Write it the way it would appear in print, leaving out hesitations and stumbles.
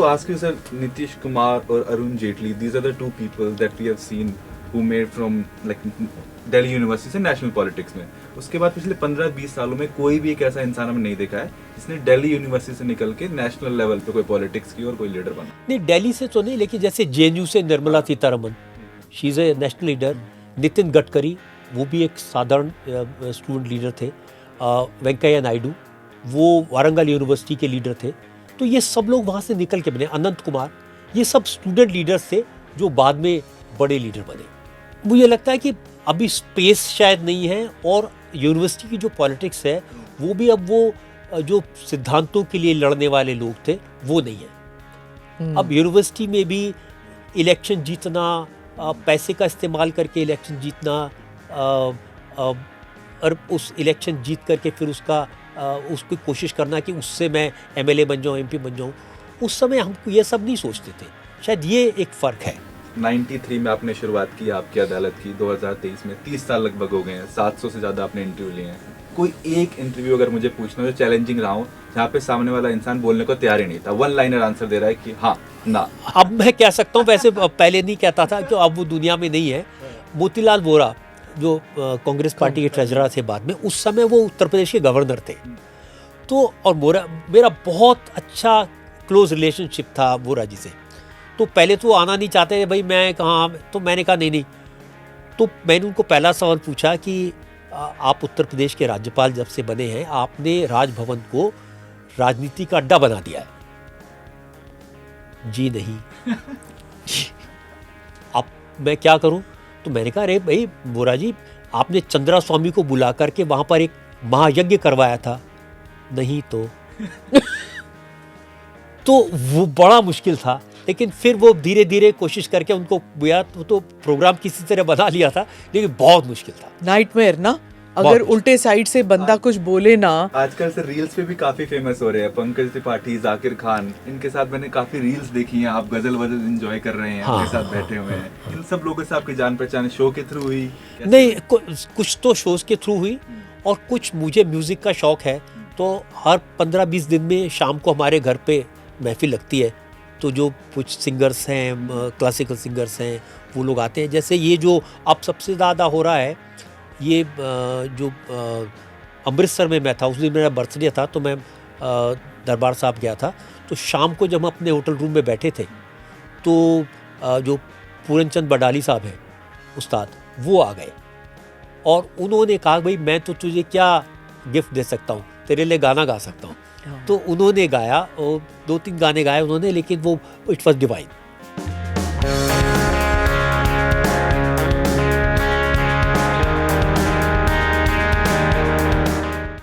to ask you, sir, Nitish Kumar or Arun Jaitley, these are the two people that we have seen who made from like Delhi University से national politics में. उसके बाद पिछले 15-20 सालों में कोई भी एक ऐसा इंसान हमने नहीं देखा है जिसने दिल्ली यूनिवर्सिटी से निकल के नेशनल लेवल पे कोई पॉलिटिक्स की और कोई लीडर बना. नहीं, दिल्ली से तो नहीं, लेकिन जैसे जेएनयू से Nirmala Sitharaman, she is a national leader. Nitin Gadkari, वो भी एक साधारण स्टूडेंट लीडर थे. वेंकैया नायडू, वो वारंगल यूनिवर्सिटी के लीडर थे. तो ये सब लोग वहाँ से निकल के बने. अनंत कुमार, ये सब स्टूडेंट लीडर्स थे जो बाद में बड़े लीडर बने. मुझे लगता है कि अभी स्पेस शायद नहीं है, और यूनिवर्सिटी की जो पॉलिटिक्स है वो भी अब वो जो सिद्धांतों के लिए लड़ने वाले लोग थे वो नहीं है. अब यूनिवर्सिटी में भी इलेक्शन जीतना, पैसे का इस्तेमाल करके इलेक्शन जीतना, और उस इलेक्शन जीत करके फिर उसकी कोशिश करना कि उससे मैं एमएलए बन जाऊँ, एमपी बन जाऊँ, उस समय हम ये सब नहीं सोचते थे. शायद ये एक फ़र्क है. 93 में आपने शुरुआत की आपकी अदालत की, 2023 में 30 साल लगभग हो गए हैं, 700 से ज़्यादा आपने इंटरव्यू लिए हैं. कोई एक इंटरव्यू अगर मुझे पूछना हो जो चैलेंजिंग रहा हो, जहाँ पे सामने वाला इंसान बोलने को तैयार ही नहीं था, वन लाइनर आंसर दे रहा है कि हाँ ना. अब मैं कह सकता हूँ, वैसे पहले नहीं कहता था कि अब वो दुनिया में नहीं है. मोतीलाल वोरा जो कांग्रेस पार्टी के ट्रेजरर थे बाद में, उस समय वो उत्तर प्रदेश के गवर्नर थे. तो और मेरा बहुत अच्छा क्लोज रिलेशनशिप था वोरा जी से. तो पहले तो आना नहीं चाहते थे, भाई मैं कहाँ, तो मैंने कहा नहीं. तो मैंने उनको पहला सवाल पूछा कि आप उत्तर प्रदेश के राज्यपाल जब से बने हैं, आपने राजभवन को राजनीति का अड्डा बना दिया है. जी नहीं. अब मैं क्या करूं? तो मैंने कहा, अरे भाई वोरा जी, आपने चंद्रा स्वामी को बुला करके वहां पर एक महायज्ञ करवाया था. नहीं तो तो वो बड़ा मुश्किल था. लेकिन फिर वो धीरे धीरे कोशिश करके उनको बुया, तो प्रोग्राम किसी तरह बना लिया था, लेकिन बहुत मुश्किल था. नाइटमेयर ना, अगर उल्टे साइड से बंदा कुछ बोले ना. आजकल से रील्स पे भी काफी फेमस हो रहे हैं. पंकज त्रिपाठी, जाकिर खान, इनके साथ मैंने काफी रील्स देखी हैं. आप गजल वजल एंजॉय कर रहे हैं, उनके साथ बैठे हुए हैं. इन सब लोगों से आपकी जान पहचान शो के थ्रू हुई? नहीं, कुछ तो शोज के थ्रू हुई, और कुछ मुझे म्यूजिक का शौक है. तो हर 15-20 दिन में शाम को हमारे घर पे महफिल लगती है. तो जो कुछ सिंगर्स हैं, क्लासिकल सिंगर्स हैं, वो लोग आते हैं. जैसे ये जो अब सबसे ज़्यादा हो रहा है, ये जो अमृतसर में मैं था, उस दिन मेरा बर्थडे था, तो मैं दरबार साहब गया था. तो शाम को जब हम अपने होटल रूम में बैठे थे, तो जो पूरनचंद बडाली साहब हैं, उस्ताद, वो आ गए. और उन्होंने कहा, भाई मैं तो तुझे क्या गिफ्ट दे सकता हूँ, तेरे लिए गाना गा सकता हूँ. तो उन्होंने गाया, और 2-3 गाने गाए उन्होंने, लेकिन वो इट वॉज डिवाइन.